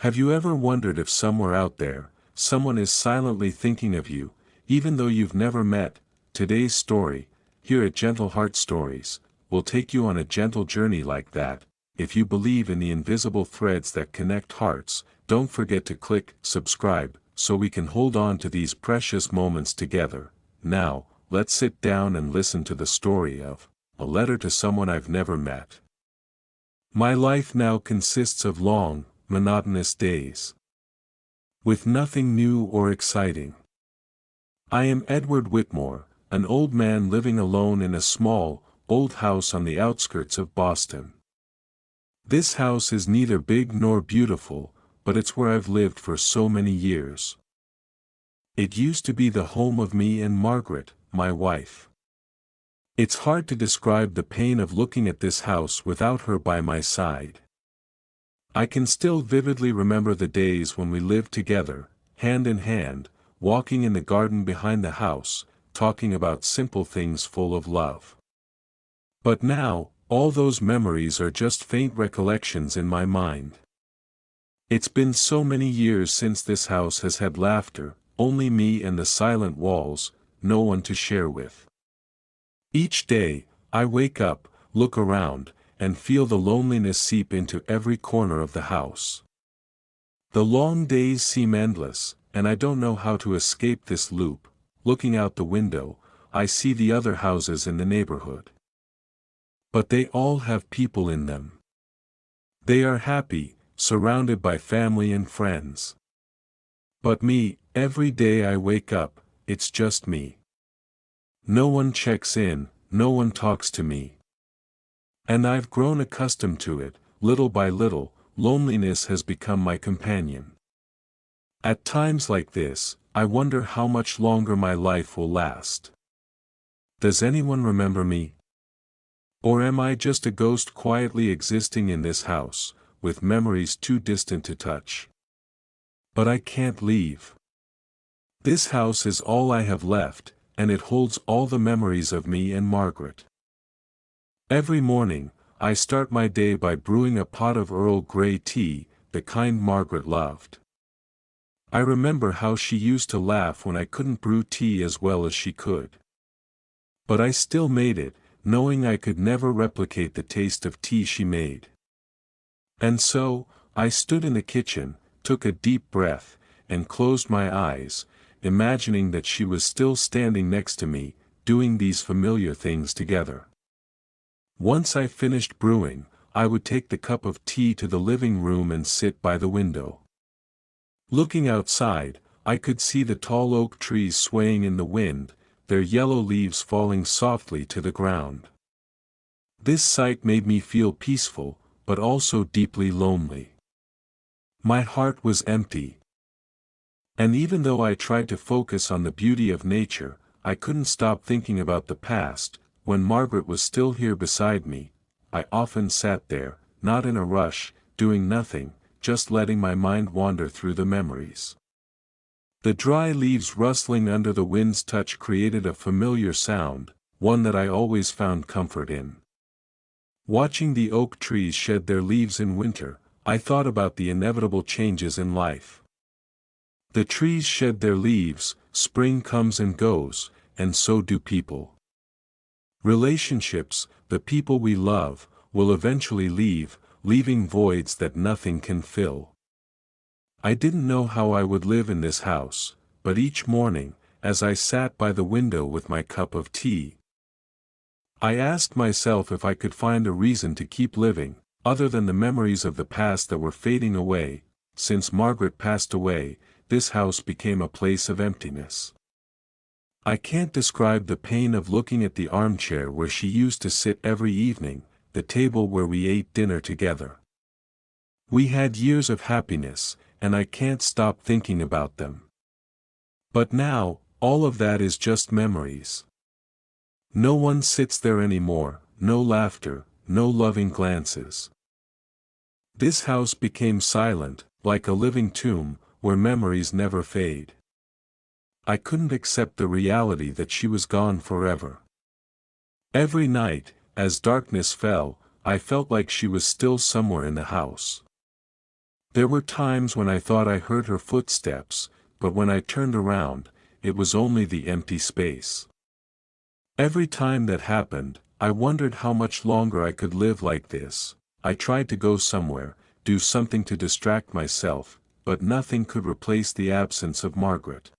Have you ever wondered if somewhere out there, someone is silently thinking of you, even though you've never met? Today's story, here at Gentleheart Stories, will take you on a gentle journey like that. If you believe in the invisible threads that connect hearts, don't forget to click subscribe, so we can hold on to these precious moments together. Now, let's sit down and listen to the story of a letter to someone I've never met. My life now consists of long, monotonous days, with nothing new or exciting. I am Edward Whitmore, an old man living alone in a small, old house on the outskirts of Boston. This house is neither big nor beautiful, but it's where I've lived for so many years. It used to be the home of me and Margaret, my wife. It's hard to describe the pain of looking at this house without her by my side. I can still vividly remember the days when we lived together, hand in hand, walking in the garden behind the house, talking about simple things full of love. But now, all those memories are just faint recollections in my mind. It's been so many years since this house has had laughter, only me and the silent walls, no one to share with. Each day, I wake up, look around, and feel the loneliness seep into every corner of the house. The long days seem endless, and I don't know how to escape this loop. Looking out the window, I see the other houses in the neighborhood. But they all have people in them. They are happy, surrounded by family and friends. But me, every day I wake up, it's just me. No one checks in, no one talks to me. And I've grown accustomed to it. Little by little, loneliness has become my companion. At times like this, I wonder how much longer my life will last. Does anyone remember me? Or am I just a ghost quietly existing in this house, with memories too distant to touch? But I can't leave. This house is all I have left, and it holds all the memories of me and Margaret. Every morning, I start my day by brewing a pot of Earl Grey tea, the kind Margaret loved. I remember how she used to laugh when I couldn't brew tea as well as she could. But I still made it, knowing I could never replicate the taste of tea she made. And so, I stood in the kitchen, took a deep breath, and closed my eyes, imagining that she was still standing next to me, doing these familiar things together. Once I finished brewing, I would take the cup of tea to the living room and sit by the window. Looking outside, I could see the tall oak trees swaying in the wind, their yellow leaves falling softly to the ground. This sight made me feel peaceful, but also deeply lonely. My heart was empty. And even though I tried to focus on the beauty of nature, I couldn't stop thinking about the past. When Margaret was still here beside me, I often sat there, not in a rush, doing nothing, just letting my mind wander through the memories. The dry leaves rustling under the wind's touch created a familiar sound, one that I always found comfort in. Watching the oak trees shed their leaves in winter, I thought about the inevitable changes in life. The trees shed their leaves, spring comes and goes, and so do people. Relationships, the people we love, will eventually leave, leaving voids that nothing can fill. I didn't know how I would live in this house, but each morning, as I sat by the window with my cup of tea, I asked myself if I could find a reason to keep living, other than the memories of the past that were fading away. Since Margaret passed away, this house became a place of emptiness. I can't describe the pain of looking at the armchair where she used to sit every evening, the table where we ate dinner together. We had years of happiness, and I can't stop thinking about them. But now, all of that is just memories. No one sits there anymore, no laughter, no loving glances. This house became silent, like a living tomb, where memories never fade. I couldn't accept the reality that she was gone forever. Every night, as darkness fell, I felt like she was still somewhere in the house. There were times when I thought I heard her footsteps, but when I turned around, it was only the empty space. Every time that happened, I wondered how much longer I could live like this. I tried to go somewhere, do something to distract myself, but nothing could replace the absence of Margaret.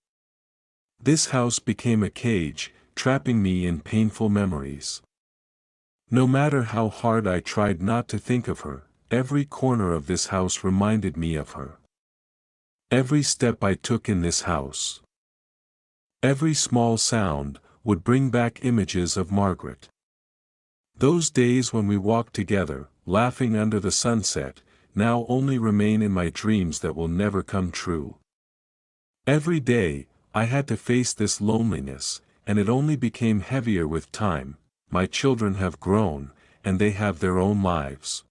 This house became a cage, trapping me in painful memories. No matter how hard I tried not to think of her, every corner of this house reminded me of her. Every step I took in this house, every small sound, would bring back images of Margaret. Those days when we walked together, laughing under the sunset, now only remain in my dreams that will never come true. Every day, I had to face this loneliness, and it only became heavier with time. My children have grown, and they have their own lives.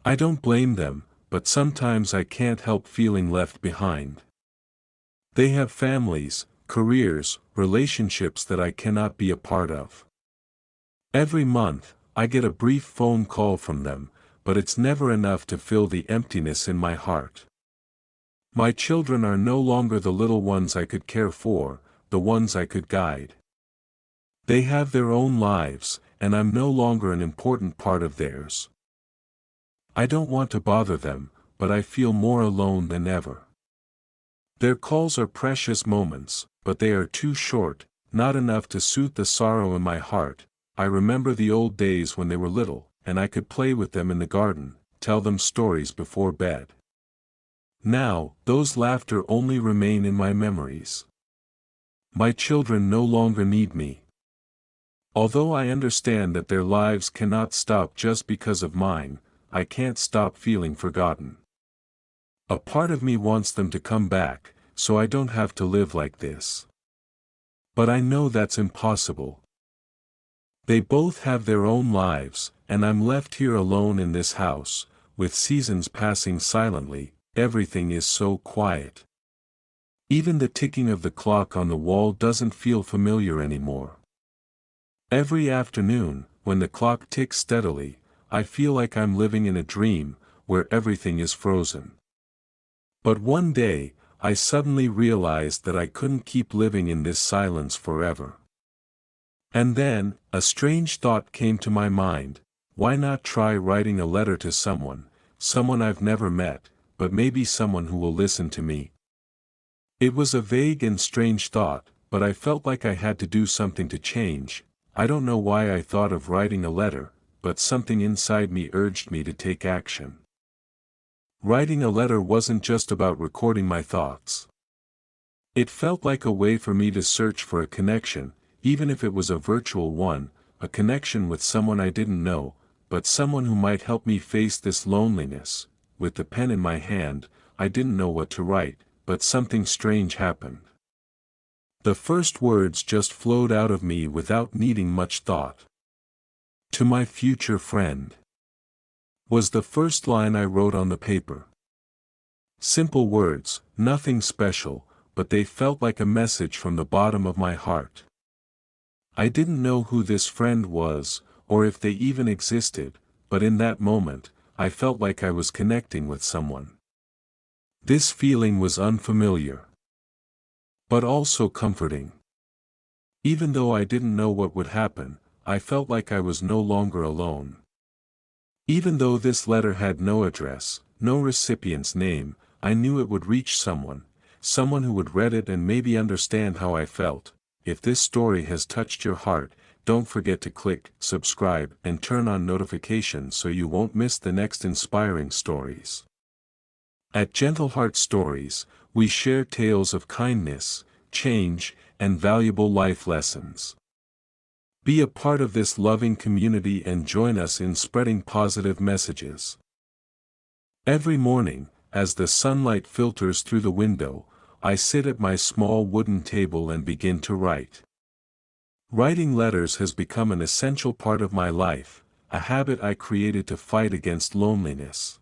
I don't blame them, but sometimes I can't help feeling left behind. They have families, careers, relationships that I cannot be a part of. Every month, I get a brief phone call from them, but it's never enough to fill the emptiness in my heart. My children are no longer the little ones I could care for, the ones I could guide. They have their own lives, and I'm no longer an important part of theirs. I don't want to bother them, but I feel more alone than ever. Their calls are precious moments, but they are too short, not enough to soothe the sorrow in my heart. I remember the old days when they were little, and I could play with them in the garden, tell them stories before bed. Now, those laughter only remain in my memories. My children no longer need me. Although I understand that their lives cannot stop just because of mine, I can't stop feeling forgotten. A part of me wants them to come back, so I don't have to live like this. But I know that's impossible. They both have their own lives, and I'm left here alone in this house, with seasons passing silently. Everything is so quiet. Even the ticking of the clock on the wall doesn't feel familiar anymore. Every afternoon, when the clock ticks steadily, I feel like I'm living in a dream, where everything is frozen. But one day, I suddenly realized that I couldn't keep living in this silence forever. And then, a strange thought came to my mind: why not try writing a letter to someone I've never met, but maybe someone who will listen to me? It was a vague and strange thought, but I felt like I had to do something to change. I don't know why I thought of writing a letter, but something inside me urged me to take action. Writing a letter wasn't just about recording my thoughts. It felt like a way for me to search for a connection, even if it was a virtual one, a connection with someone I didn't know, but someone who might help me face this loneliness. With the pen in my hand, I didn't know what to write, but something strange happened. The first words just flowed out of me without needing much thought. "To my future friend," was the first line I wrote on the paper. Simple words, nothing special, but they felt like a message from the bottom of my heart. I didn't know who this friend was, or if they even existed, but in that moment, I felt like I was connecting with someone. This feeling was unfamiliar, but also comforting. Even though I didn't know what would happen, I felt like I was no longer alone. Even though this letter had no address, no recipient's name, I knew it would reach someone who would read it and maybe understand how I felt. If this story has touched your heart, don't forget to click subscribe and turn on notifications so you won't miss the next inspiring stories. At Gentleheart Stories, we share tales of kindness, change, and valuable life lessons. Be a part of this loving community and join us in spreading positive messages. Every morning, as the sunlight filters through the window, I sit at my small wooden table and begin to write. Writing letters has become an essential part of my life, a habit I created to fight against loneliness.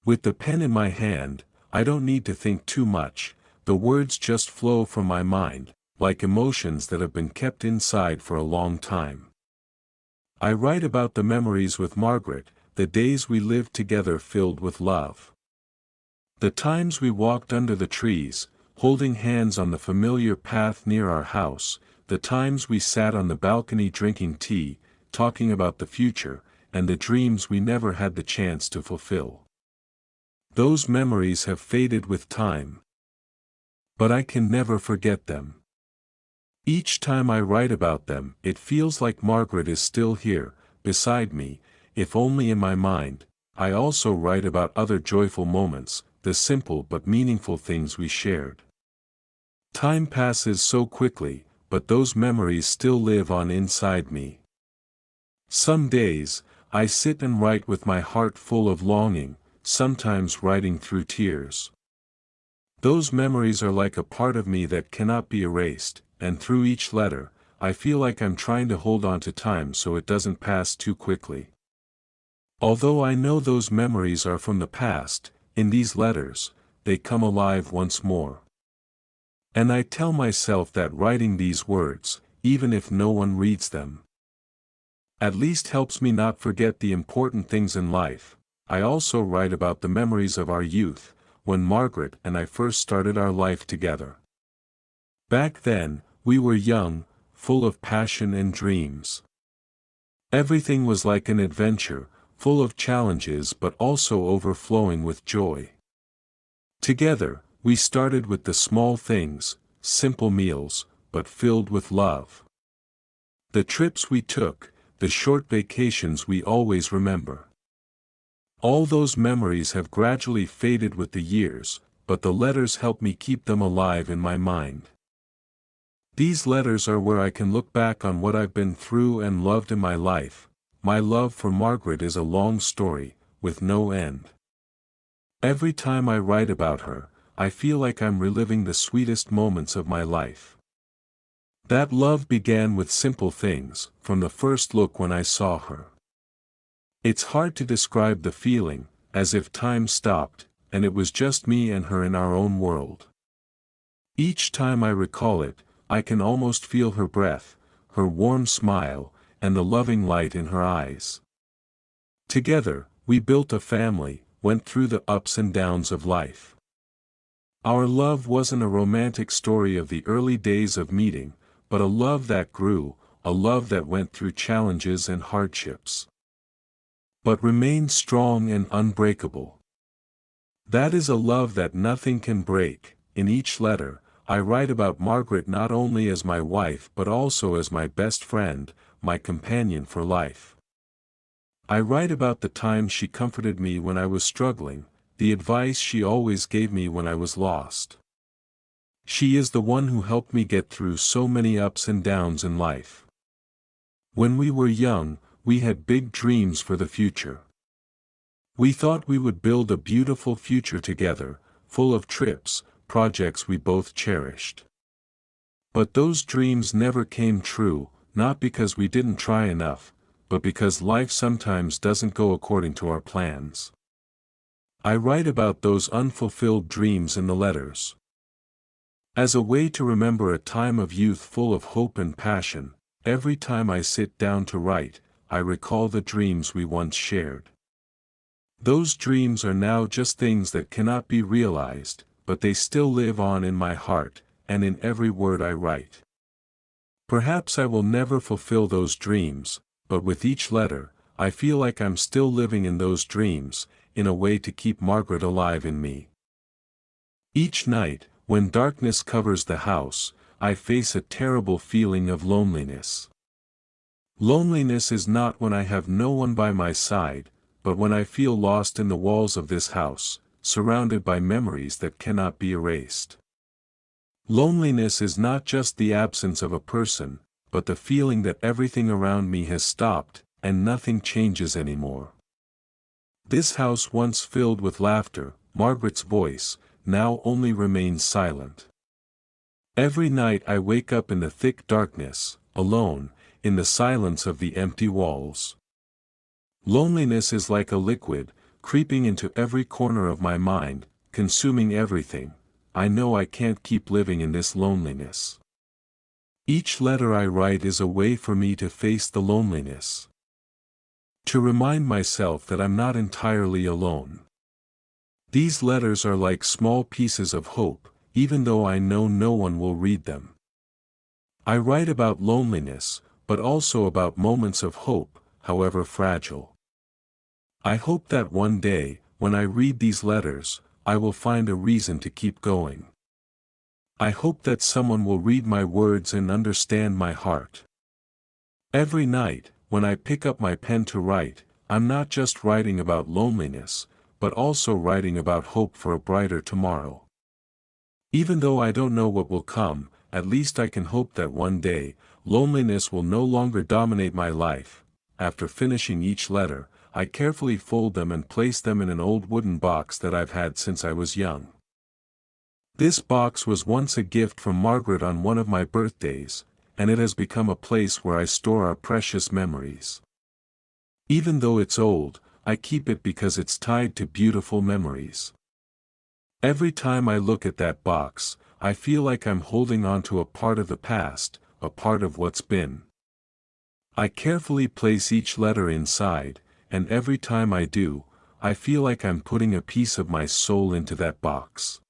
With the pen in my hand, I don't need to think too much. The words just flow from my mind, like emotions that have been kept inside for a long time. I write about the memories with Margaret, the days we lived together filled with love. The times we walked under the trees, holding hands on the familiar path near our house, the times we sat on the balcony drinking tea, talking about the future, and the dreams we never had the chance to fulfill. Those memories have faded with time. But I can never forget them. Each time I write about them, it feels like Margaret is still here, beside me, if only in my mind. I also write about other joyful moments, the simple but meaningful things we shared. Time passes so quickly, but those memories still live on inside me. Some days, I sit and write with my heart full of longing, sometimes writing through tears. Those memories are like a part of me that cannot be erased, and through each letter, I feel like I'm trying to hold on to time so it doesn't pass too quickly. Although I know those memories are from the past, in these letters, they come alive once more. And I tell myself that writing these words, even if no one reads them, at least helps me not forget the important things in life. I also write about the memories of our youth, when Margaret and I first started our life together. Back then, we were young, full of passion and dreams. Everything was like an adventure, full of challenges but also overflowing with joy. Together, we started with the small things, simple meals, but filled with love. The trips we took, the short vacations we always remember. All those memories have gradually faded with the years, but the letters help me keep them alive in my mind. These letters are where I can look back on what I've been through and loved in my life. My love for Margaret is a long story, with no end. Every time I write about her, I feel like I'm reliving the sweetest moments of my life. That love began with simple things, from the first look when I saw her. It's hard to describe the feeling, as if time stopped, and it was just me and her in our own world. Each time I recall it, I can almost feel her breath, her warm smile, and the loving light in her eyes. Together, we built a family, went through the ups and downs of life. Our love wasn't a romantic story of the early days of meeting, but a love that grew, a love that went through challenges and hardships, but remained strong and unbreakable. That is a love that nothing can break. In each letter, I write about Margaret not only as my wife but also as my best friend, my companion for life. I write about the times she comforted me when I was struggling, the advice she always gave me when I was lost. She is the one who helped me get through so many ups and downs in life. When we were young, we had big dreams for the future. We thought we would build a beautiful future together, full of trips, projects we both cherished. But those dreams never came true, not because we didn't try enough, but because life sometimes doesn't go according to our plans. I write about those unfulfilled dreams in the letters. As a way to remember a time of youth full of hope and passion, every time I sit down to write, I recall the dreams we once shared. Those dreams are now just things that cannot be realized, but they still live on in my heart, and in every word I write. Perhaps I will never fulfill those dreams, but with each letter, I feel like I'm still living in those dreams, in a way to keep Margaret alive in me. Each night, when darkness covers the house, I face a terrible feeling of loneliness. Loneliness is not when I have no one by my side, but when I feel lost in the walls of this house, surrounded by memories that cannot be erased. Loneliness is not just the absence of a person, but the feeling that everything around me has stopped, and nothing changes anymore. This house once filled with laughter, Margaret's voice, now only remains silent. Every night I wake up in the thick darkness, alone, in the silence of the empty walls. Loneliness is like a liquid, creeping into every corner of my mind, consuming everything. I know I can't keep living in this loneliness. Each letter I write is a way for me to face the loneliness. To remind myself that I'm not entirely alone. These letters are like small pieces of hope, even though I know no one will read them. I write about loneliness, but also about moments of hope, however fragile. I hope that one day, when I read these letters, I will find a reason to keep going. I hope that someone will read my words and understand my heart. Every night, when I pick up my pen to write, I'm not just writing about loneliness, but also writing about hope for a brighter tomorrow. Even though I don't know what will come, at least I can hope that one day, loneliness will no longer dominate my life. After finishing each letter, I carefully fold them and place them in an old wooden box that I've had since I was young. This box was once a gift from Margaret on one of my birthdays, and it has become a place where I store our precious memories. Even though it's old, I keep it because it's tied to beautiful memories. Every time I look at that box, I feel like I'm holding on to a part of the past, a part of what's been. I carefully place each letter inside, and every time I do, I feel like I'm putting a piece of my soul into that box.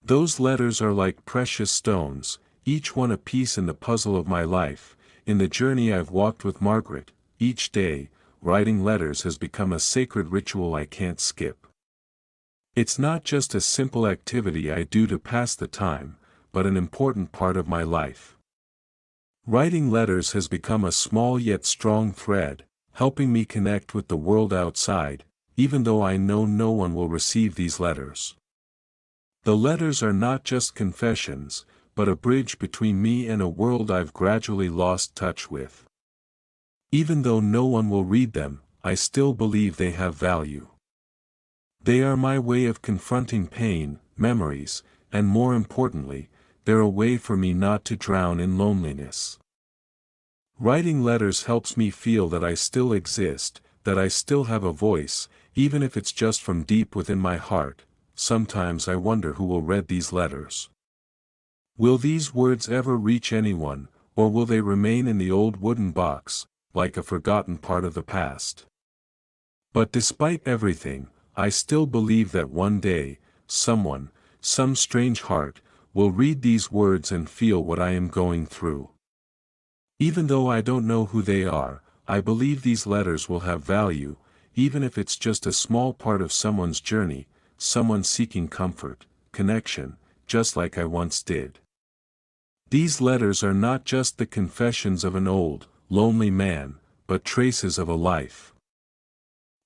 Those letters are like precious stones, each one a piece in the puzzle of my life. In the journey I've walked with Margaret, each day, writing letters has become a sacred ritual I can't skip. It's not just a simple activity I do to pass the time, but an important part of my life. Writing letters has become a small yet strong thread, helping me connect with the world outside, even though I know no one will receive these letters. The letters are not just confessions, but a bridge between me and a world I've gradually lost touch with. Even though no one will read them, I still believe they have value. They are my way of confronting pain, memories, and more importantly, they're a way for me not to drown in loneliness. Writing letters helps me feel that I still exist, that I still have a voice, even if it's just from deep within my heart. Sometimes I wonder who will read these letters. Will these words ever reach anyone, or will they remain in the old wooden box, like a forgotten part of the past? But despite everything, I still believe that one day, someone, some strange heart, will read these words and feel what I am going through. Even though I don't know who they are, I believe these letters will have value, even if it's just a small part of someone's journey, someone seeking comfort, connection, just like I once did. These letters are not just the confessions of an old, lonely man, but traces of a life.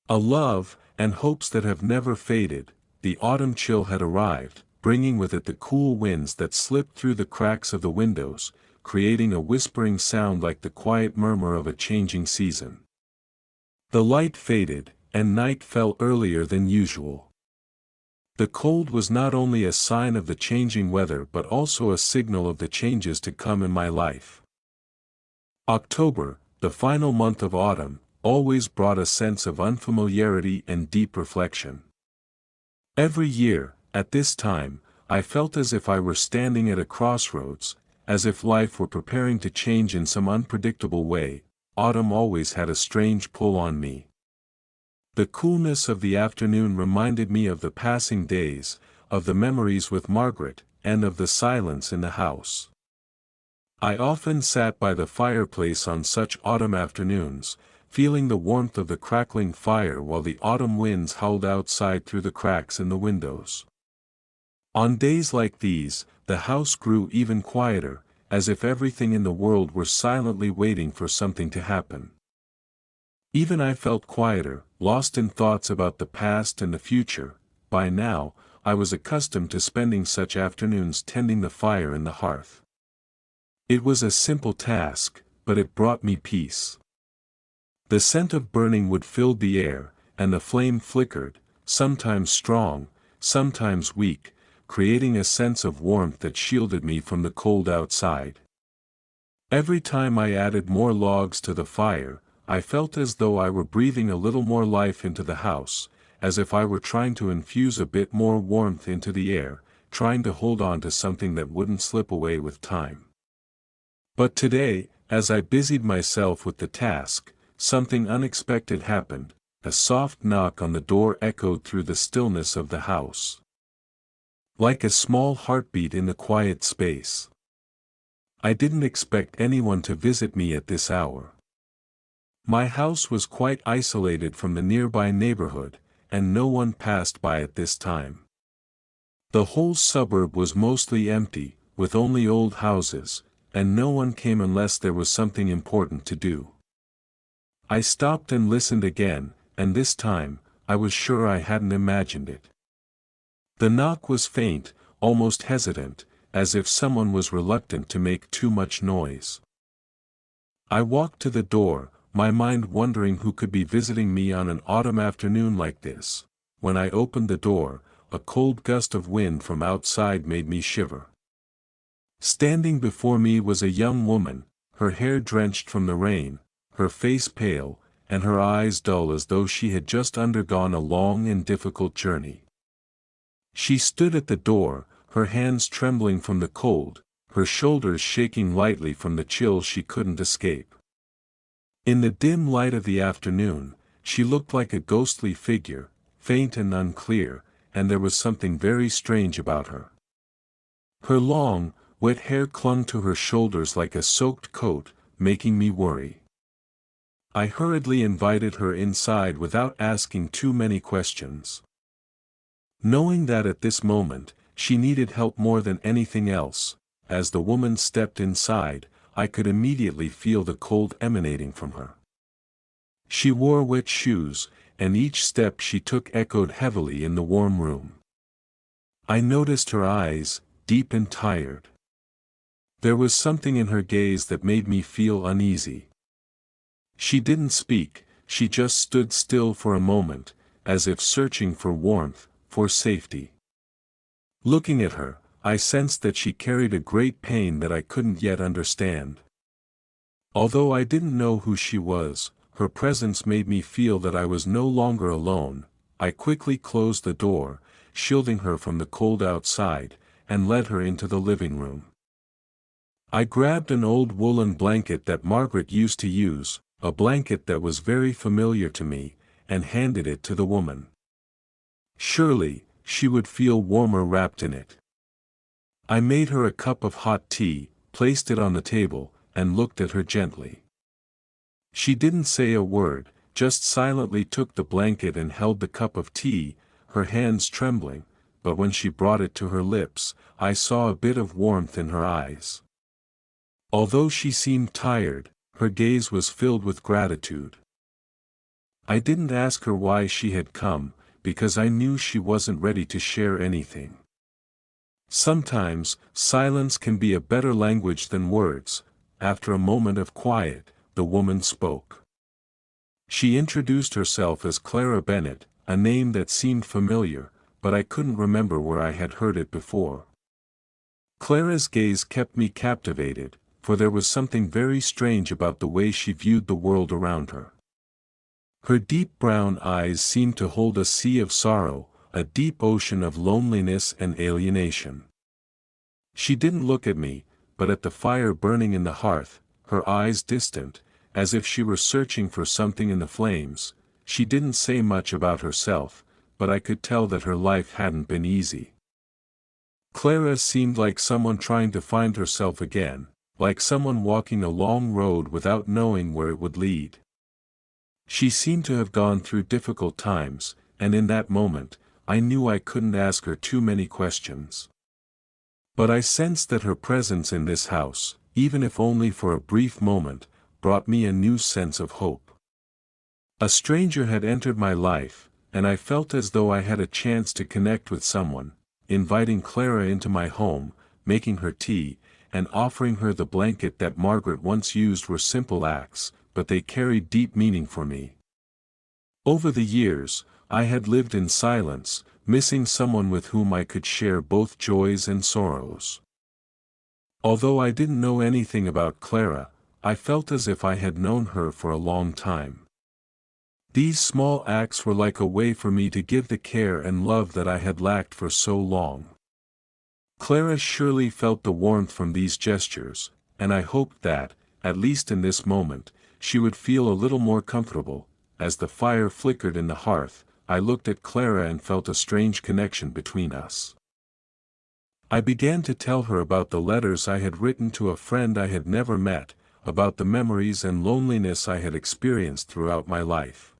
A love, and hopes that have never faded. The autumn chill had arrived, bringing with it the cool winds that slipped through the cracks of the windows, creating a whispering sound like the quiet murmur of a changing season. The light faded, and night fell earlier than usual. The cold was not only a sign of the changing weather but also a signal of the changes to come in my life. October, the final month of autumn, always brought a sense of unfamiliarity and deep reflection. Every year, at this time, I felt as if I were standing at a crossroads, as if life were preparing to change in some unpredictable way. Autumn always had a strange pull on me. The coolness of the afternoon reminded me of the passing days, of the memories with Margaret, and of the silence in the house. I often sat by the fireplace on such autumn afternoons, feeling the warmth of the crackling fire while the autumn winds howled outside through the cracks in the windows. On days like these, the house grew even quieter, as if everything in the world were silently waiting for something to happen. Even I felt quieter, lost in thoughts about the past and the future. By now, I was accustomed to spending such afternoons tending the fire in the hearth. It was a simple task, but it brought me peace. The scent of burning wood filled the air, and the flame flickered, sometimes strong, sometimes weak, creating a sense of warmth that shielded me from the cold outside. Every time I added more logs to the fire, I felt as though I were breathing a little more life into the house, as if I were trying to infuse a bit more warmth into the air, trying to hold on to something that wouldn't slip away with time. But today, as I busied myself with the task, something unexpected happened. a soft knock on the door echoed through the stillness of the house. Like a small heartbeat in the quiet space. I didn't expect anyone to visit me at this hour. My house was quite isolated from the nearby neighborhood, and no one passed by at this time. The whole suburb was mostly empty, with only old houses, and no one came unless there was something important to do. I stopped and listened again, and this time, I was sure I hadn't imagined it. The knock was faint, almost hesitant, as if someone was reluctant to make too much noise. I walked to the door, my mind wondering who could be visiting me on an autumn afternoon like this. When I opened the door, a cold gust of wind from outside made me shiver. Standing before me was a young woman, her hair drenched from the rain, her face pale, and her eyes dull as though she had just undergone a long and difficult journey. She stood at the door, her hands trembling from the cold, her shoulders shaking lightly from the chill she couldn't escape. In the dim light of the afternoon, she looked like a ghostly figure, faint and unclear, and there was something very strange about her. Her long, wet hair clung to her shoulders like a soaked coat, making me worry. I hurriedly invited her inside without asking too many questions. Knowing that at this moment, she needed help more than anything else, as the woman stepped inside, I could immediately feel the cold emanating from her. She wore wet shoes, and each step she took echoed heavily in the warm room. I noticed her eyes, deep and tired. There was something in her gaze that made me feel uneasy. She didn't speak, she just stood still for a moment, as if searching for warmth, for safety. Looking at her, I sensed that she carried a great pain that I couldn't yet understand. Although I didn't know who she was, her presence made me feel that I was no longer alone. I quickly closed the door, shielding her from the cold outside, and led her into the living room. I grabbed an old woolen blanket that Margaret used to use, a blanket that was very familiar to me, and handed it to the woman. Surely, she would feel warmer wrapped in it. I made her a cup of hot tea, placed it on the table, and looked at her gently. She didn't say a word, just silently took the blanket and held the cup of tea, her hands trembling, but when she brought it to her lips, I saw a bit of warmth in her eyes. Although she seemed tired, her gaze was filled with gratitude. I didn't ask her why she had come, because I knew she wasn't ready to share anything. Sometimes, silence can be a better language than words. After a moment of quiet, the woman spoke. She introduced herself as Clara Bennett, a name that seemed familiar, but I couldn't remember where I had heard it before. Clara's gaze kept me captivated, for there was something very strange about the way she viewed the world around her. Her deep brown eyes seemed to hold a sea of sorrow, a deep ocean of loneliness and alienation. She didn't look at me, but at the fire burning in the hearth, her eyes distant, as if she were searching for something in the flames. She didn't say much about herself, but I could tell that her life hadn't been easy. Clara seemed like someone trying to find herself again, like someone walking a long road without knowing where it would lead. She seemed to have gone through difficult times, and in that moment, I knew I couldn't ask her too many questions. But I sensed that her presence in this house, even if only for a brief moment, brought me a new sense of hope. A stranger had entered my life, and I felt as though I had a chance to connect with someone. Inviting Clara into my home, making her tea, and offering her the blanket that Margaret once used were simple acts, but they carried deep meaning for me. Over the years, I had lived in silence, missing someone with whom I could share both joys and sorrows. Although I didn't know anything about Clara, I felt as if I had known her for a long time. These small acts were like a way for me to give the care and love that I had lacked for so long. Clara surely felt the warmth from these gestures, and I hoped that, at least in this moment, she would feel a little more comfortable, as the fire flickered in the hearth, I looked at Clara and felt a strange connection between us. I began to tell her about the letters I had written to a friend I had never met, about the memories and loneliness I had experienced throughout my life.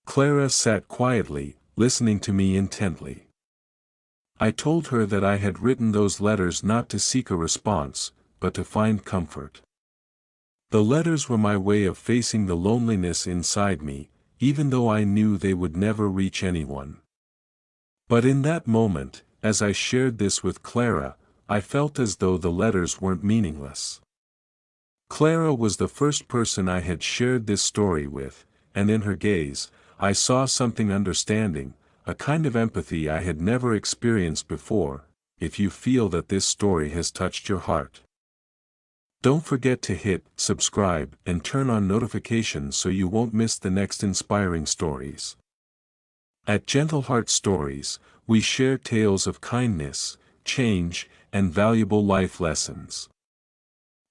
Clara sat quietly, listening to me intently. I told her that I had written those letters not to seek a response, but to find comfort. The letters were my way of facing the loneliness inside me, even though I knew they would never reach anyone. But in that moment, as I shared this with Clara, I felt as though the letters weren't meaningless. Clara was the first person I had shared this story with, and in her gaze, I saw something understanding, a kind of empathy I had never experienced before. If you feel that this story has touched your heart, don't forget to hit subscribe and turn on notifications so you won't miss the next inspiring stories. At Gentleheart Stories, we share tales of kindness, change, and valuable life lessons.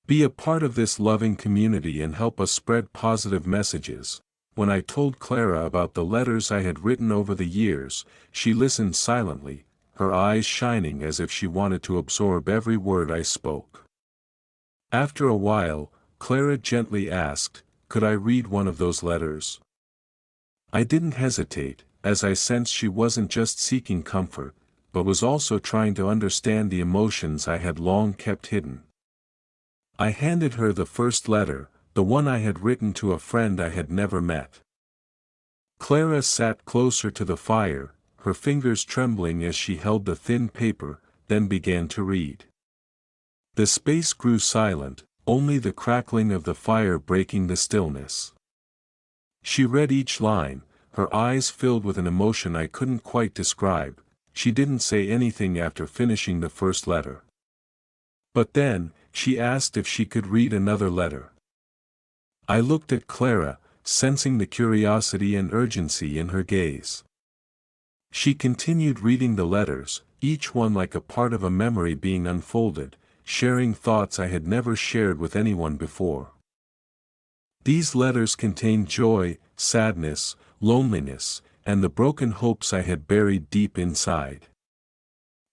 Be a part of this loving community and help us spread positive messages. When I told Clara about the letters I had written over the years, she listened silently, her eyes shining as if she wanted to absorb every word I spoke. After a while, Clara gently asked, "Could I read one of those letters?" I didn't hesitate, as I sensed she wasn't just seeking comfort, but was also trying to understand the emotions I had long kept hidden. I handed her the first letter, the one I had written to a friend I had never met. Clara sat closer to the fire, her fingers trembling as she held the thin paper, then began to read. The space grew silent, only the crackling of the fire breaking the stillness. She read each line, her eyes filled with an emotion I couldn't quite describe. She didn't say anything after finishing the first letter. But then, she asked if she could read another letter. I looked at Clara, sensing the curiosity and urgency in her gaze. She continued reading the letters, each one like a part of a memory being unfolded, sharing thoughts I had never shared with anyone before. These letters contained joy, sadness, loneliness, and the broken hopes I had buried deep inside.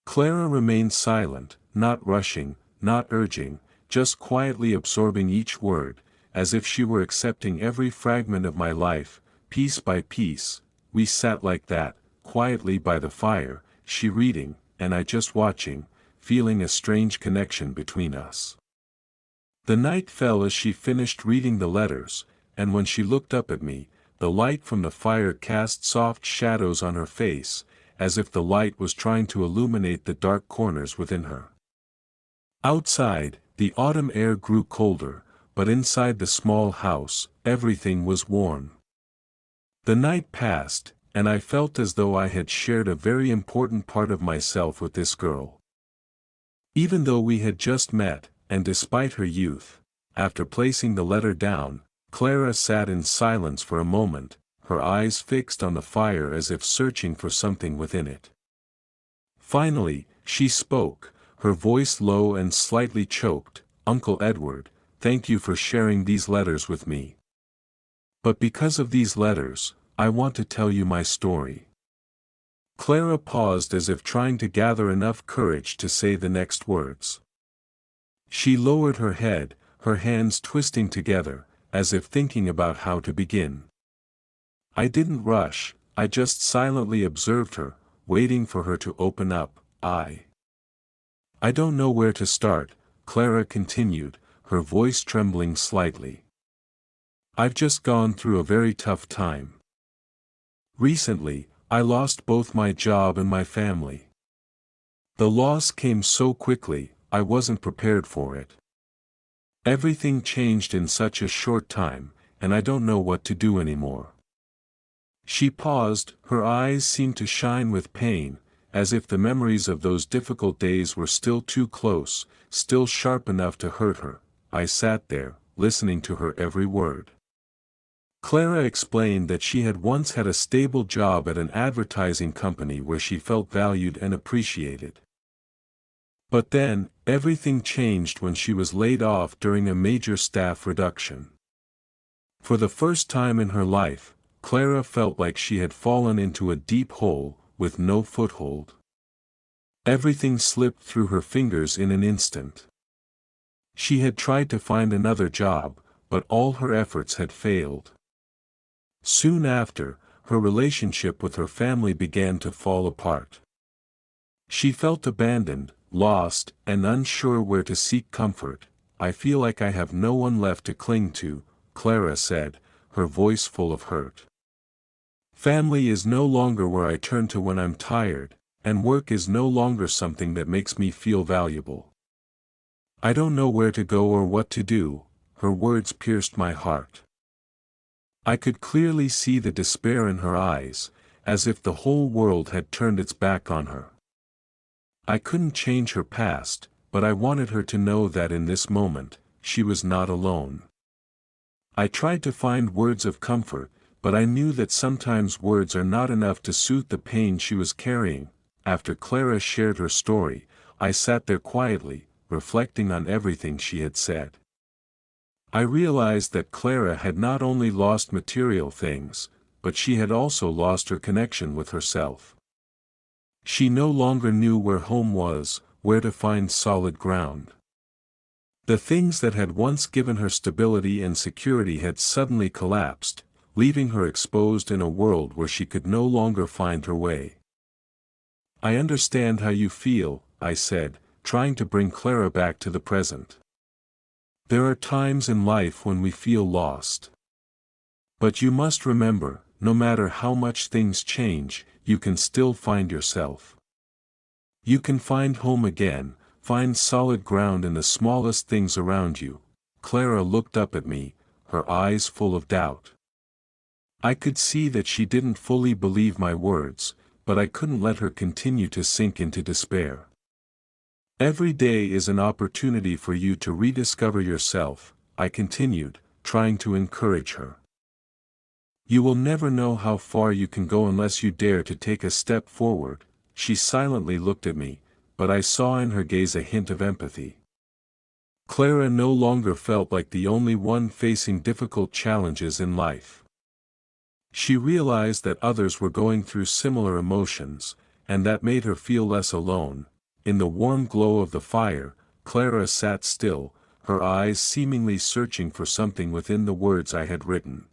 Clara remained silent, not rushing, not urging, just quietly absorbing each word, as if she were accepting every fragment of my life, piece by piece. We sat like that, quietly by the fire, she reading, and I just watching, feeling a strange connection between us. The night fell as she finished reading the letters, and when she looked up at me, the light from the fire cast soft shadows on her face, as if the light was trying to illuminate the dark corners within her. Outside, the autumn air grew colder, but inside the small house, everything was warm. The night passed, and I felt as though I had shared a very important part of myself with this girl. Even though we had just met, and despite her youth, after placing the letter down, Clara sat in silence for a moment, her eyes fixed on the fire as if searching for something within it. Finally, she spoke, her voice low and slightly choked, "Uncle Edward, thank you for sharing these letters with me. But because of these letters, I want to tell you my story." Clara paused as if trying to gather enough courage to say the next words. She lowered her head, her hands twisting together, as if thinking about how to begin. I didn't rush, I just silently observed her, waiting for her to open up. I don't know where to start," Clara continued, her voice trembling slightly. "I've just gone through a very tough time. Recently, I lost both my job and my family. The loss came so quickly, I wasn't prepared for it. Everything changed in such a short time, and I don't know what to do anymore." She paused, her eyes seemed to shine with pain, as if the memories of those difficult days were still too close, still sharp enough to hurt her. I sat there, listening to her every word. Clara explained that she had once had a stable job at an advertising company where she felt valued and appreciated. But then, everything changed when she was laid off during a major staff reduction. For the first time in her life, Clara felt like she had fallen into a deep hole, with no foothold. Everything slipped through her fingers in an instant. She had tried to find another job, but all her efforts had failed. Soon after, her relationship with her family began to fall apart. She felt abandoned, lost, and unsure where to seek comfort. "I feel like I have no one left to cling to," Clara said, her voice full of hurt. "Family is no longer where I turn to when I'm tired, and work is no longer something that makes me feel valuable. I don't know where to go or what to do." Her words pierced my heart. I could clearly see the despair in her eyes, as if the whole world had turned its back on her. I couldn't change her past, but I wanted her to know that in this moment, she was not alone. I tried to find words of comfort, but I knew that sometimes words are not enough to soothe the pain she was carrying. After Clara shared her story, I sat there quietly, reflecting on everything she had said. I realized that Clara had not only lost material things, but she had also lost her connection with herself. She no longer knew where home was, where to find solid ground. The things that had once given her stability and security had suddenly collapsed, leaving her exposed in a world where she could no longer find her way. "I understand how you feel," I said, trying to bring Clara back to the present. "There are times in life when we feel lost. But you must remember, no matter how much things change, you can still find yourself. You can find home again, find solid ground in the smallest things around you." Clara looked up at me, her eyes full of doubt. I could see that she didn't fully believe my words, but I couldn't let her continue to sink into despair. "Every day is an opportunity for you to rediscover yourself," I continued, trying to encourage her. "You will never know how far you can go unless you dare to take a step forward." She silently looked at me, but I saw in her gaze a hint of empathy. Clara no longer felt like the only one facing difficult challenges in life. She realized that others were going through similar emotions, and that made her feel less alone. In the warm glow of the fire, Clara sat still, her eyes seemingly searching for something within the words I had written.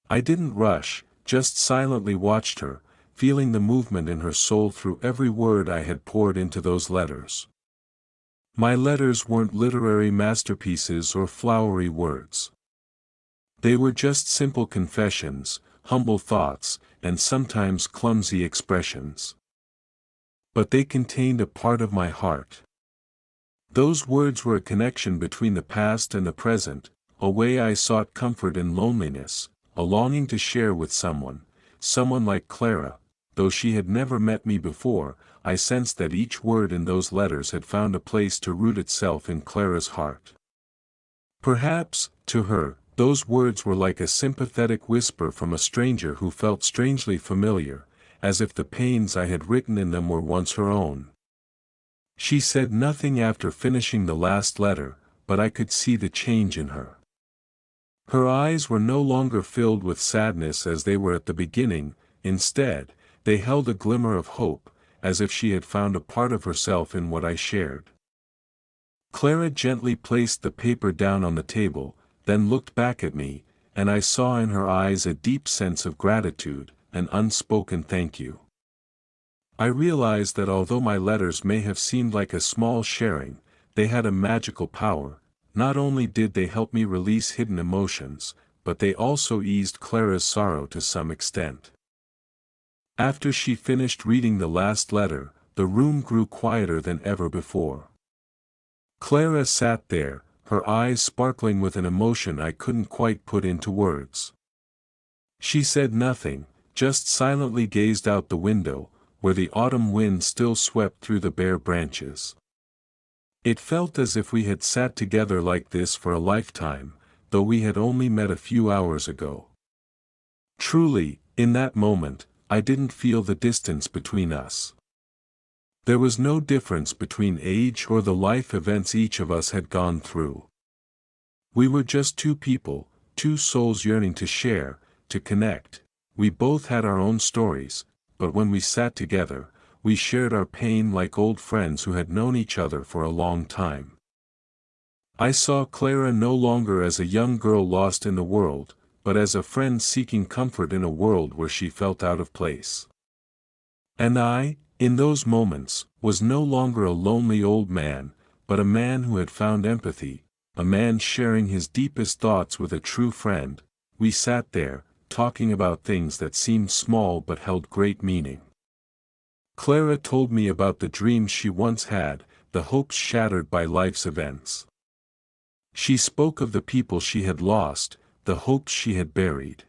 I didn't rush, just silently watched her, feeling the movement in her soul through every word I had poured into those letters. My letters weren't literary masterpieces or flowery words. They were just simple confessions, humble thoughts, and sometimes clumsy expressions. But they contained a part of my heart. Those words were a connection between the past and the present, a way I sought comfort in loneliness, a longing to share with someone like Clara. Though she had never met me before, I sensed that each word in those letters had found a place to root itself in Clara's heart. Perhaps, to her, those words were like a sympathetic whisper from a stranger who felt strangely familiar, as if the pains I had written in them were once her own. She said nothing after finishing the last letter, but I could see the change in her. Her eyes were no longer filled with sadness as they were at the beginning. Instead, they held a glimmer of hope, as if she had found a part of herself in what I shared. Clara gently placed the paper down on the table, then looked back at me, and I saw in her eyes a deep sense of gratitude, an unspoken thank you. I realized that although my letters may have seemed like a small sharing, they had a magical power. Not only did they help me release hidden emotions, but they also eased Clara's sorrow to some extent. After she finished reading the last letter, the room grew quieter than ever before. Clara sat there, her eyes sparkling with an emotion I couldn't quite put into words. She said nothing, just silently gazed out the window, where the autumn wind still swept through the bare branches. It felt as if we had sat together like this for a lifetime, though we had only met a few hours ago. Truly, in that moment, I didn't feel the distance between us. There was no difference between age or the life events each of us had gone through. We were just two people, two souls yearning to share, to connect. We both had our own stories, but when we sat together, we shared our pain like old friends who had known each other for a long time. I saw Clara no longer as a young girl lost in the world, but as a friend seeking comfort in a world where she felt out of place. And I, in those moments, was no longer a lonely old man, but a man who had found empathy, a man sharing his deepest thoughts with a true friend. We sat there, talking about things that seemed small but held great meaning. Clara told me about the dreams she once had, the hopes shattered by life's events. She spoke of the people she had lost, the hopes she had buried.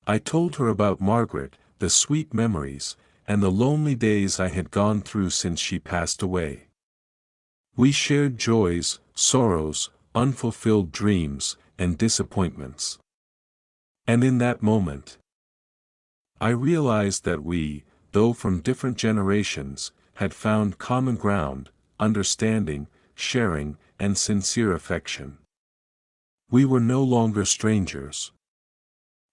I told her about Margaret, the sweet memories, and the lonely days I had gone through since she passed away. We shared joys, sorrows, unfulfilled dreams, and disappointments. And in that moment, I realized that we, though from different generations, had found common ground, understanding, sharing, and sincere affection. We were no longer strangers.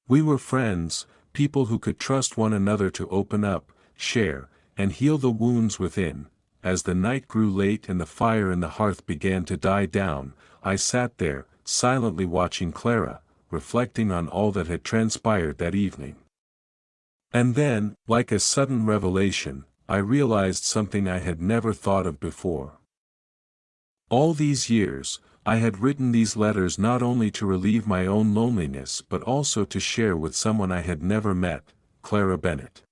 We were friends, people who could trust one another to open up, share, and heal the wounds within. As the night grew late and the fire in the hearth began to die down, I sat there, silently watching Clara, reflecting on all that had transpired that evening. And then, like a sudden revelation, I realized something I had never thought of before. All these years, I had written these letters not only to relieve my own loneliness but also to share with someone I had never met, Clara Bennett.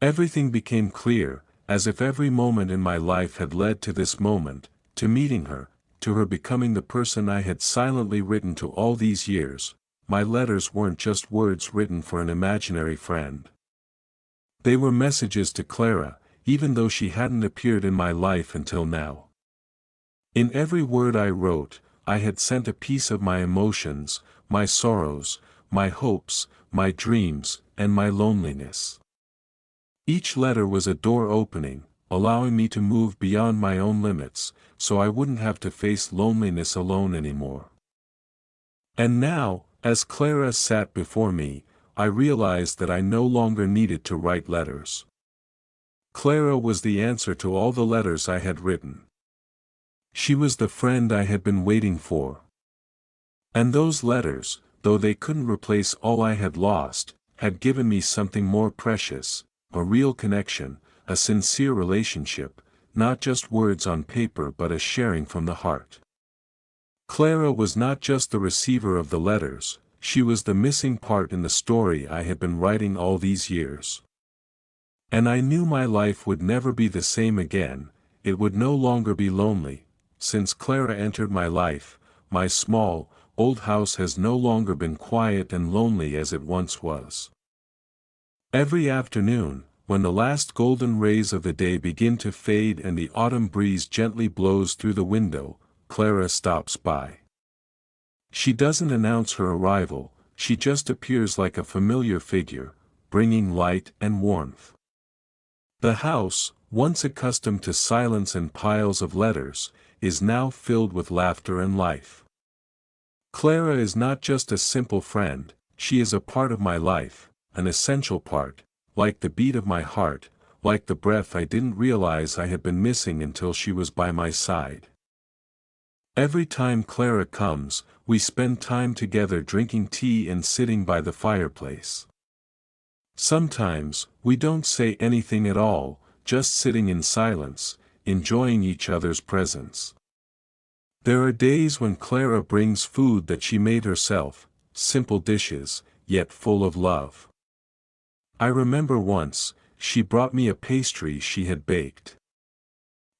Everything became clear, as if every moment in my life had led to this moment, to meeting her, to her becoming the person I had silently written to all these years. My letters weren't just words written for an imaginary friend. They were messages to Clara, even though she hadn't appeared in my life until now. In every word I wrote, I had sent a piece of my emotions, my sorrows, my hopes, my dreams, and my loneliness. Each letter was a door opening, allowing me to move beyond my own limits, so I wouldn't have to face loneliness alone anymore. And now, as Clara sat before me, I realized that I no longer needed to write letters. Clara was the answer to all the letters I had written. She was the friend I had been waiting for. And those letters, though they couldn't replace all I had lost, had given me something more precious, a real connection, a sincere relationship, not just words on paper but a sharing from the heart. Clara was not just the receiver of the letters, she was the missing part in the story I had been writing all these years. And I knew my life would never be the same again, it would no longer be lonely. Since Clara entered my life, my small, old house has no longer been quiet and lonely as it once was. Every afternoon, when the last golden rays of the day begin to fade and the autumn breeze gently blows through the window, Clara stops by. She doesn't announce her arrival, she just appears like a familiar figure, bringing light and warmth. The house, once accustomed to silence and piles of letters, is now filled with laughter and life. Clara is not just a simple friend, she is a part of my life, an essential part, like the beat of my heart, like the breath I didn't realize I had been missing until she was by my side. Every time Clara comes, we spend time together drinking tea and sitting by the fireplace. Sometimes, we don't say anything at all, just sitting in silence, enjoying each other's presence. There are days when Clara brings food that she made herself, simple dishes, yet full of love. I remember once, she brought me a pastry she had baked.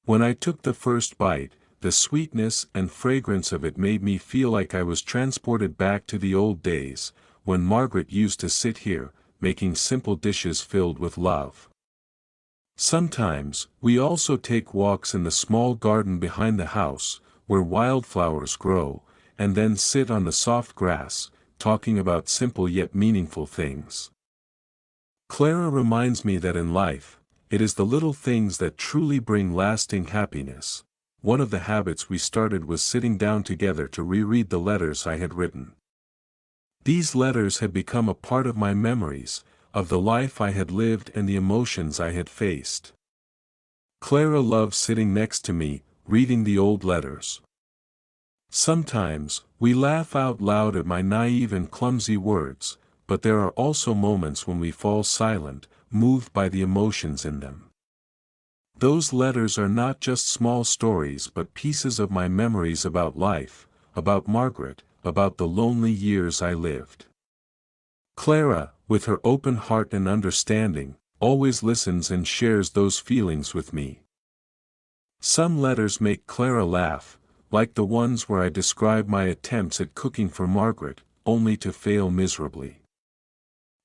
When I took the first bite, the sweetness and fragrance of it made me feel like I was transported back to the old days, when Margaret used to sit here, making simple dishes filled with love. Sometimes, we also take walks in the small garden behind the house, where wildflowers grow, and then sit on the soft grass, talking about simple yet meaningful things. Clara reminds me that in life, it is the little things that truly bring lasting happiness. One of the habits we started was sitting down together to reread the letters I had written. These letters had become a part of my memories, of the life I had lived and the emotions I had faced. Clara loved sitting next to me, reading the old letters. Sometimes, we laugh out loud at my naive and clumsy words, but there are also moments when we fall silent, moved by the emotions in them. Those letters are not just small stories but pieces of my memories about life, about Margaret, about the lonely years I lived. Clara, with her open heart and understanding, always listens and shares those feelings with me. Some letters make Clara laugh, like the ones where I describe my attempts at cooking for Margaret, only to fail miserably.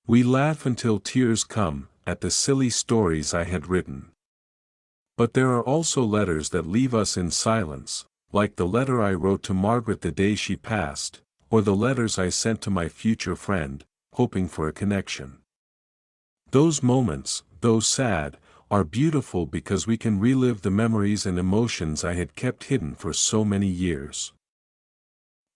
We laugh until tears come, at the silly stories I had written. But there are also letters that leave us in silence, like the letter I wrote to Margaret the day she passed, or the letters I sent to my future friend, hoping for a connection. Those moments, though sad, are beautiful because we can relive the memories and emotions I had kept hidden for so many years.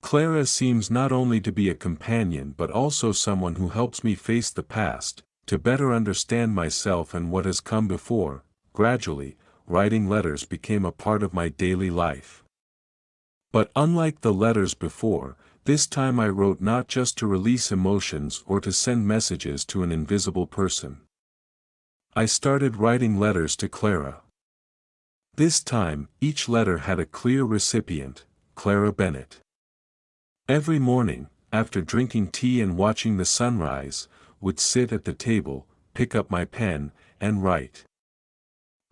Clara seems not only to be a companion but also someone who helps me face the past, to better understand myself and what has come before. Gradually, writing letters became a part of my daily life. But unlike the letters before, this time I wrote not just to release emotions or to send messages to an invisible person. I started writing letters to Clara. This time, each letter had a clear recipient, Clara Bennett. Every morning, after drinking tea and watching the sunrise, would sit at the table, pick up my pen, and write.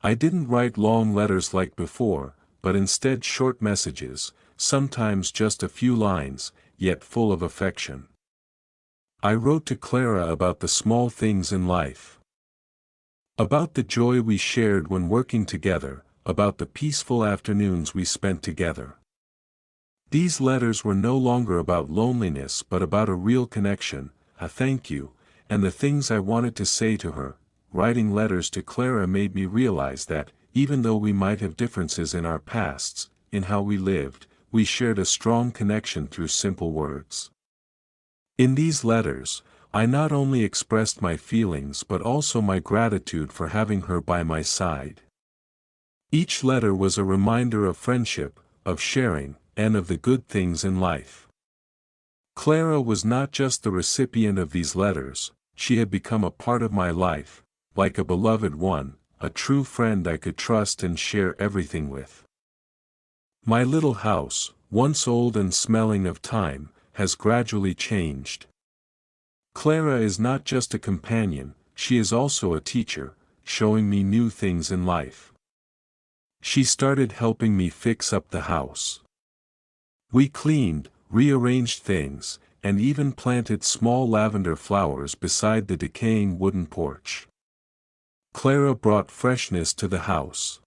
I didn't write long letters like before, but instead short messages, sometimes just a few lines, yet full of affection. I wrote to Clara about the small things in life. About the joy we shared when working together, about the peaceful afternoons we spent together. These letters were no longer about loneliness but about a real connection, a thank you, and the things I wanted to say to her. Writing letters to Clara made me realize that, even though we might have differences in our pasts, in how we lived, we shared a strong connection through simple words. In these letters, I not only expressed my feelings but also my gratitude for having her by my side. Each letter was a reminder of friendship, of sharing, and of the good things in life. Clara was not just the recipient of these letters, she had become a part of my life, like a beloved one, a true friend I could trust and share everything with. My little house, once old and smelling of time, has gradually changed. Clara is not just a companion, she is also a teacher, showing me new things in life. She started helping me fix up the house. We cleaned, rearranged things, and even planted small lavender flowers beside the decaying wooden porch. Clara brought freshness to the house.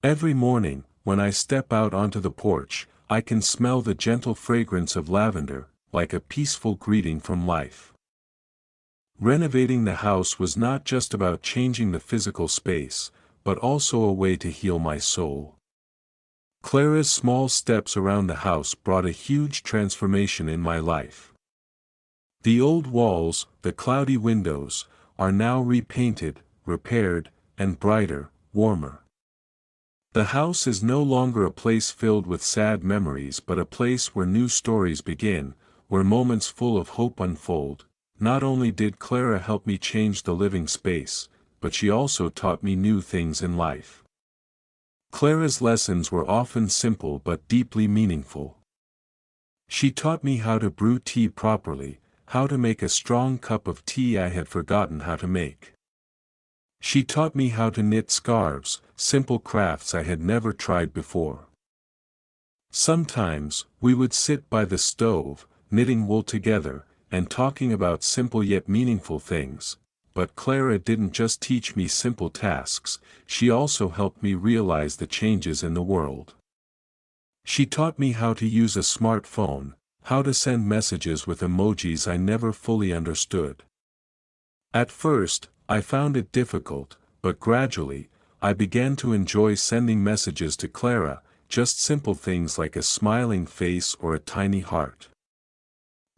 Every morning, when I step out onto the porch, I can smell the gentle fragrance of lavender, like a peaceful greeting from life. Renovating the house was not just about changing the physical space, but also a way to heal my soul. Clara's small steps around the house brought a huge transformation in my life. The old walls, the cloudy windows, are now repainted, repaired, and brighter, warmer. The house is no longer a place filled with sad memories but a place where new stories begin, where moments full of hope unfold. Not only did Clara help me change the living space, but she also taught me new things in life. Clara's lessons were often simple but deeply meaningful. She taught me how to brew tea properly, how to make a strong cup of tea I had forgotten how to make. She taught me how to knit scarves, simple crafts I had never tried before. Sometimes, we would sit by the stove, knitting wool together, and talking about simple yet meaningful things. But Clara didn't just teach me simple tasks, she also helped me realize the changes in the world. She taught me how to use a smartphone, how to send messages with emojis I never fully understood. At first, I found it difficult, but gradually, I began to enjoy sending messages to Clara, just simple things like a smiling face or a tiny heart.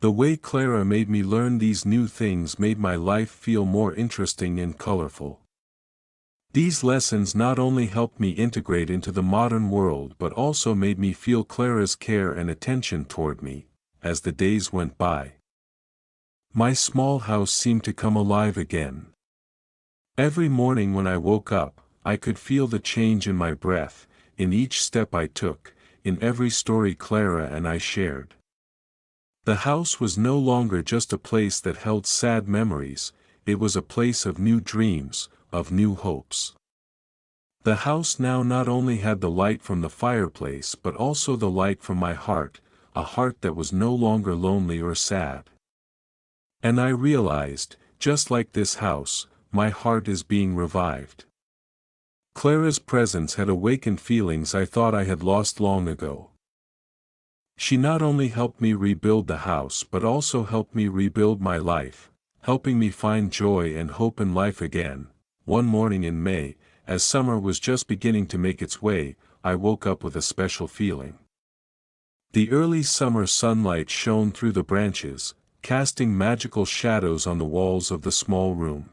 The way Clara made me learn these new things made my life feel more interesting and colorful. These lessons not only helped me integrate into the modern world but also made me feel Clara's care and attention toward me, as the days went by. My small house seemed to come alive again. Every morning when I woke up, I could feel the change in my breath, in each step I took, in every story Clara and I shared. The house was no longer just a place that held sad memories, it was a place of new dreams, of new hopes. The house now not only had the light from the fireplace but also the light from my heart, a heart that was no longer lonely or sad. And I realized, just like this house, my heart is being revived. Clara's presence had awakened feelings I thought I had lost long ago. She not only helped me rebuild the house but also helped me rebuild my life, helping me find joy and hope in life again. One morning in May, as summer was just beginning to make its way, I woke up with a special feeling. The early summer sunlight shone through the branches, casting magical shadows on the walls of the small room.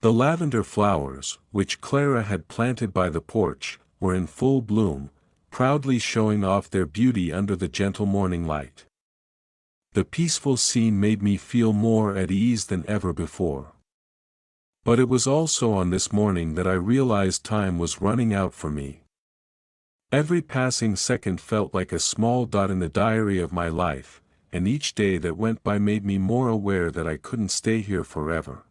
The lavender flowers, which Clara had planted by the porch, were in full bloom, proudly showing off their beauty under the gentle morning light. The peaceful scene made me feel more at ease than ever before. But it was also on this morning that I realized time was running out for me. Every passing second felt like a small dot in the diary of my life, and each day that went by made me more aware that I couldn't stay here forever.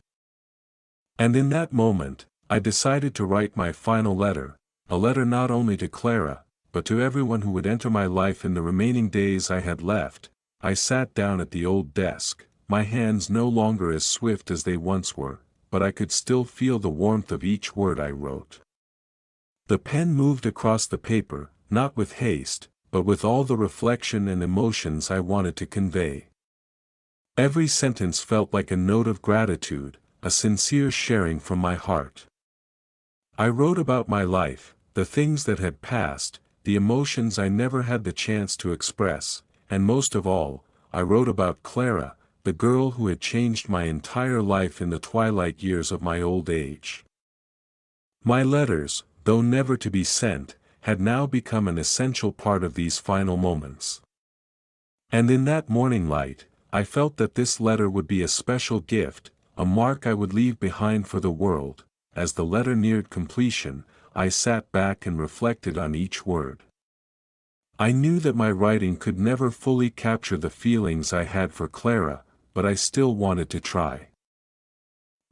And in that moment, I decided to write my final letter, a letter not only to Clara, but to everyone who would enter my life in the remaining days I had left. I sat down at the old desk, my hands no longer as swift as they once were, but I could still feel the warmth of each word I wrote. The pen moved across the paper, not with haste, but with all the reflection and emotions I wanted to convey. Every sentence felt like a note of gratitude, a sincere sharing from my heart. I wrote about my life, the things that had passed, the emotions I never had the chance to express, and most of all, I wrote about Clara, the girl who had changed my entire life in the twilight years of my old age. My letters, though never to be sent, had now become an essential part of these final moments. And in that morning light, I felt that this letter would be a special gift, a mark I would leave behind for the world. As the letter neared completion, I sat back and reflected on each word. I knew that my writing could never fully capture the feelings I had for Clara, but I still wanted to try.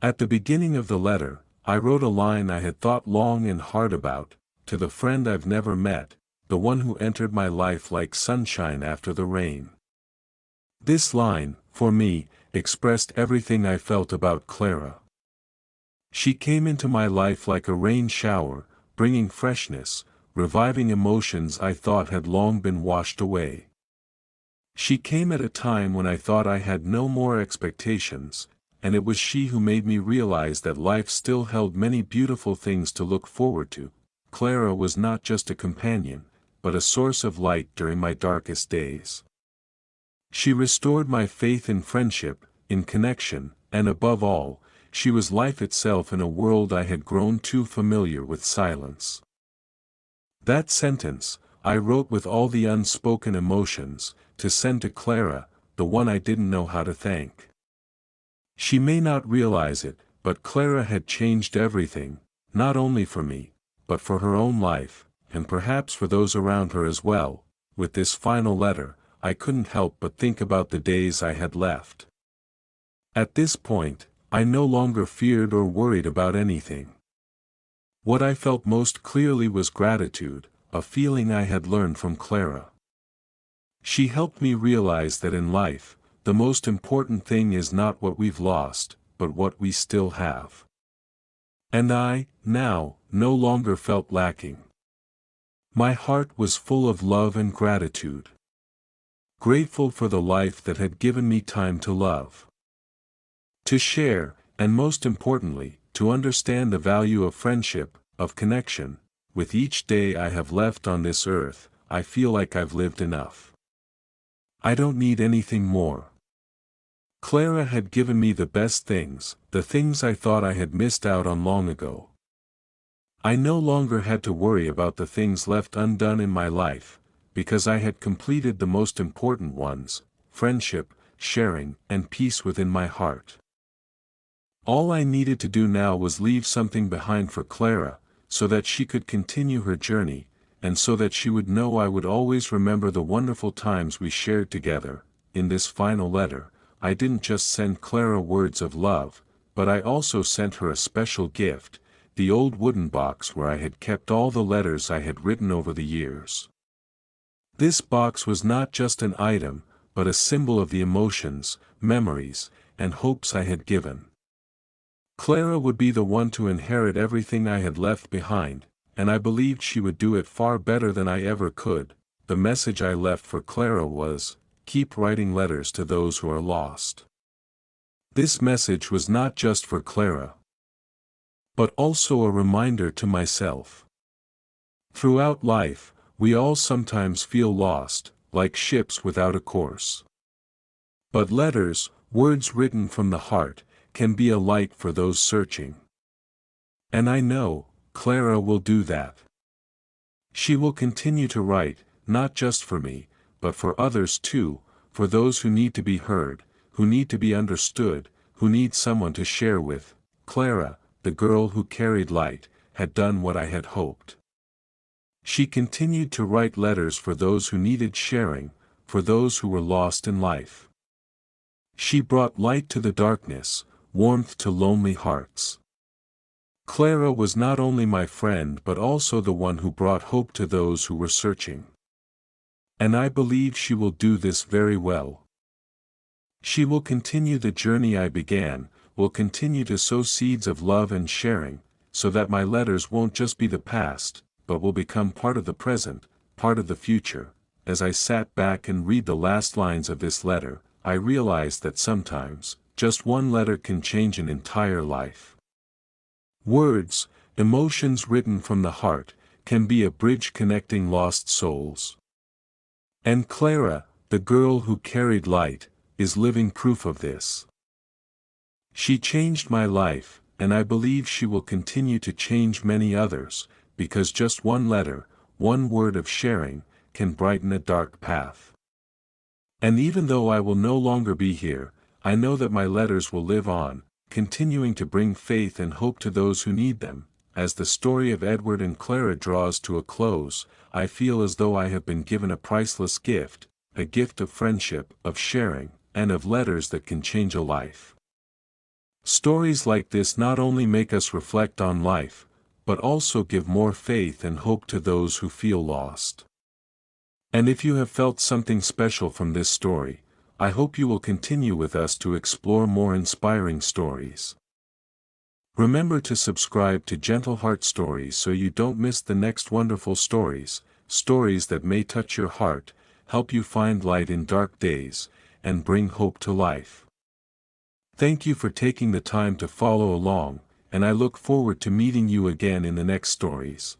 At the beginning of the letter, I wrote a line I had thought long and hard about, to the friend I've never met, the one who entered my life like sunshine after the rain. This line, for me, expressed everything I felt about Clara. She came into my life like a rain shower, bringing freshness, reviving emotions I thought had long been washed away. She came at a time when I thought I had no more expectations, and it was she who made me realize that life still held many beautiful things to look forward to. Clara was not just a companion, but a source of light during my darkest days. She restored my faith in friendship, in connection, and above all, she was life itself in a world I had grown too familiar with silence. That sentence, I wrote with all the unspoken emotions, to send to Clara, the one I didn't know how to thank. She may not realize it, but Clara had changed everything, not only for me, but for her own life, and perhaps for those around her as well. With this final letter, I couldn't help but think about the days I had left. At this point, I no longer feared or worried about anything. What I felt most clearly was gratitude, a feeling I had learned from Clara. She helped me realize that in life, the most important thing is not what we've lost, but what we still have. And I, now, no longer felt lacking. My heart was full of love and gratitude. Grateful for the life that had given me time to love, to share, and most importantly, to understand the value of friendship, of connection. With each day I have left on this earth, I feel like I've lived enough. I don't need anything more. Clara had given me the best things, the things I thought I had missed out on long ago. I no longer had to worry about the things left undone in my life, because I had completed the most important ones: friendship, sharing, and peace within my heart. All I needed to do now was leave something behind for Clara, so that she could continue her journey, and so that she would know I would always remember the wonderful times we shared together. In this final letter, I didn't just send Clara words of love, but I also sent her a special gift, the old wooden box where I had kept all the letters I had written over the years. This box was not just an item, but a symbol of the emotions, memories, and hopes I had given. Clara would be the one to inherit everything I had left behind, and I believed she would do it far better than I ever could. The message I left for Clara was, "Keep writing letters to those who are lost." This message was not just for Clara, but also a reminder to myself. Throughout life, we all sometimes feel lost, like ships without a course. But letters, words written from the heart, can be a light for those searching. And I know, Clara will do that. She will continue to write, not just for me, but for others too, for those who need to be heard, who need to be understood, who need someone to share with. Clara, the girl who carried light, had done what I had hoped. She continued to write letters for those who needed sharing, for those who were lost in life. She brought light to the darkness, warmth to lonely hearts. Clara was not only my friend but also the one who brought hope to those who were searching. And I believe she will do this very well. She will continue the journey I began, will continue to sow seeds of love and sharing, so that my letters won't just be the past, but will become part of the present, part of the future. As I sat back and read the last lines of this letter, I realized that sometimes, just one letter can change an entire life. Words, emotions written from the heart, can be a bridge connecting lost souls. And Clara, the girl who carried light, is living proof of this. She changed my life, and I believe she will continue to change many others, because just one letter, one word of sharing, can brighten a dark path. And even though I will no longer be here, I know that my letters will live on, continuing to bring faith and hope to those who need them. As the story of Edward and Clara draws to a close, I feel as though I have been given a priceless gift, a gift of friendship, of sharing, and of letters that can change a life. Stories like this not only make us reflect on life, but also give more faith and hope to those who feel lost. And if you have felt something special from this story, I hope you will continue with us to explore more inspiring stories. Remember to subscribe to Gentleheart Stories so you don't miss the next wonderful stories, stories that may touch your heart, help you find light in dark days, and bring hope to life. Thank you for taking the time to follow along, and I look forward to meeting you again in the next stories.